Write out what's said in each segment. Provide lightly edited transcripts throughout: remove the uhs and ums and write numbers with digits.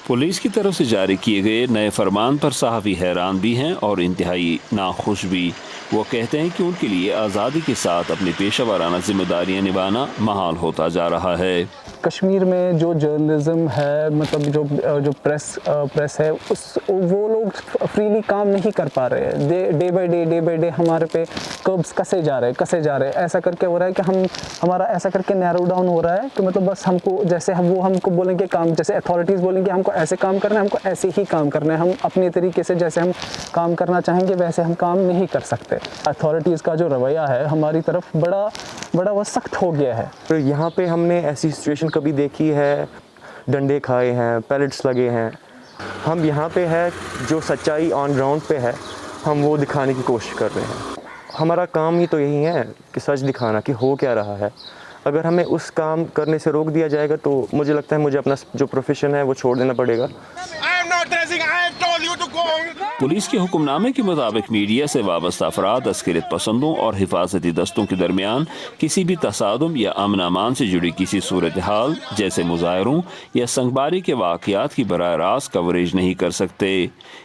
Police की तरफ से जारी किए गए नए फरमान पर सहाफ़ी हैरान भी हैं और इंतहाई नाखुश भी। वो कहते हैं कि उनके लिए आज़ादी के साथ अपनी पेशा वाराना जिम्मेदारियाँ निभाना महाल होता जा रहा है। कश्मीर में जो जर्नलिज्म है, मतलब जो प्रेस है, वो लोग फ्रीली काम नहीं कर पा रहे हैं। डे बाय डे हमारे पे कर्ब्स कसे जा रहे हैं। ऐसा करके हो रहा है कि हमारा ऐसा करके नैरो डाउन हो रहा है कि मतलब बस हमको जैसे वो हमको बोलेंगे काम, जैसे अथॉरिटीज़ बोलेंगे हमको ऐसे काम करना है, हमको ऐसे ही काम करना है। हम अपने तरीके से जैसे हम काम करना चाहेंगे वैसे हम काम नहीं कर सकते। अथॉरिटीज़ का जो रवैया है हमारी तरफ बड़ा वो सख्त हो गया है। तो यहाँ पे हमने ऐसी सिचुएशन कभी देखी है, डंडे खाए हैं, पैलेट्स लगे हैं। हम यहाँ पे है जो सच्चाई ऑन ग्राउंड पे है, हम वो दिखाने की कोशिश कर रहे हैं। हमारा काम ही तो यही है कि सच दिखाना कि हो क्या रहा है। अगर हमें उस काम करने से रोक दिया जाएगा तो मुझे लगता है मुझे अपना जो प्रोफेशन है वो छोड़ देना पड़ेगा। पुलिस के हुक्मनामे के मुताबिक मीडिया से वाबस्ता अफराद अस्करियत पसंदों और हिफाजती दस्तों के दरमियान किसी भी तसादुम या अमन अमान से जुड़ी किसी सूरत हाल जैसे मुजाहरों या संगबारी के वाक़यात की बराह रास्त कवरेज नहीं कर सकते।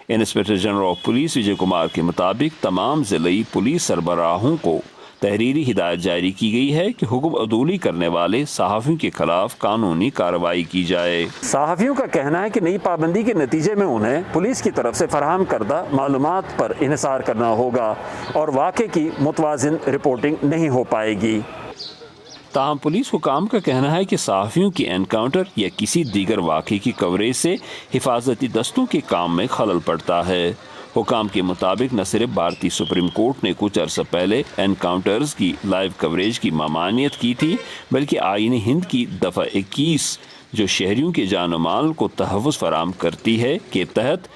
Inspector general of police Vijay Kumar के मुताबिक तमाम ज़िली पुलिस सरबराहों को तहरीरी हिदायत जारी की गई है कि हुक्म अदूली करने वाले सहाफ़ियों के खिलाफ कानूनी कार्रवाई की जाए। सहाफ़ियों का कहना है कि नई पाबंदी के नतीजे में उन्हें पुलिस की तरफ से फराहम करदा मालूमात पर इन्हिसार करना होगा और वाक़े की मुतवाज़िन रिपोर्टिंग नहीं हो पाएगी। ताहम पुलिस हुकाम का कहना है कि सहाफ़ियों की एनकाउंटर या किसी दीगर वाक़े की कवरेज से हिफाजती दस्तों के काम में खलल पड़ता है। हुकाम के मुताबिक न सिर्फ भारतीय सुप्रीम कोर्ट ने कुछ अर्सा पहले एनकाउंटर्स की लाइव कवरेज की ममानियत की थी, बल्कि आईन हिंद की दफ़ा 21 जो शहरियों के जान माल को तहफ़्फ़ुज़ फराहम करती है के तहत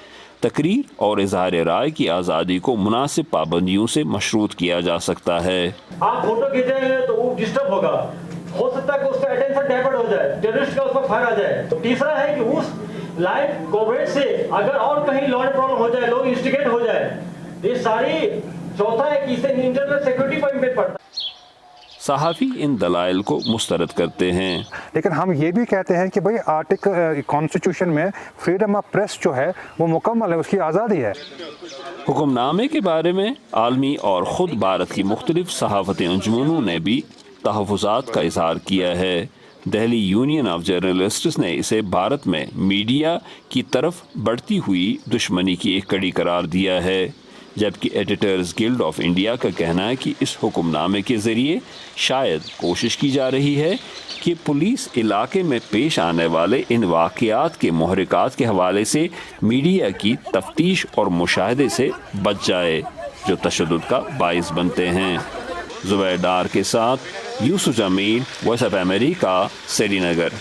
तकरीर और इजहार राय की आज़ादी को मुनासिब पाबंदियों से मशरूत किया जा सकता है। आप फोटो खींचेंगे तो वो डिस्टर्ब होगा, हो सकता है कि उसका अटेंशन डाइवर्ट हो जाए, टेररिस्ट का उस पर फायर आ जाए। तो तीसरा है कि उस लाइव कवरेज से अगर और कहीं लॉ एंड प्रॉब्लम हो जाए, लोग इंस्टिगेट हो जाए, ये सारी। चौथा है कि इससे इंटरनल सिक्योरिटी पर इम्पैक्ट पड़ता है। सहाफ़ी इन दलाइल को मुस्तरद करते हैं, लेकिन हम ये भी कहते हैं कि भाई आर्टिकल कॉन्स्टिट्यूशन में फ्रीडम ऑफ प्रेस जो है वो मुकम्मल है, उसकी आज़ादी है। हुक्मनामे के बारे में आलमी और ख़ुद भारत की मुख्तलिफ सहाफ़ती अंजुमनों ने भी तहफ़्फ़ुज़ात का इज़हार किया है। दिल्ली यूनियन ऑफ जर्नलिस्ट्स ने इसे भारत में मीडिया की तरफ बढ़ती हुई दुश्मनी की एक कड़ी करार दिया है, जबकि एडिटर्स गिल्ड ऑफ इंडिया का कहना है कि इस हुक्मनामे के ज़रिए शायद कोशिश की जा रही है कि पुलिस इलाके में पेश आने वाले इन वाक़यात के मुहर्रिकात के हवाले से मीडिया की तफ्तीश और मुशाहदे से बच जाए जो तशद्दुद का बाइस बनते हैं। ज़ुबैर डार के साथ Yusuf Jameel, voice of America, Srinagar.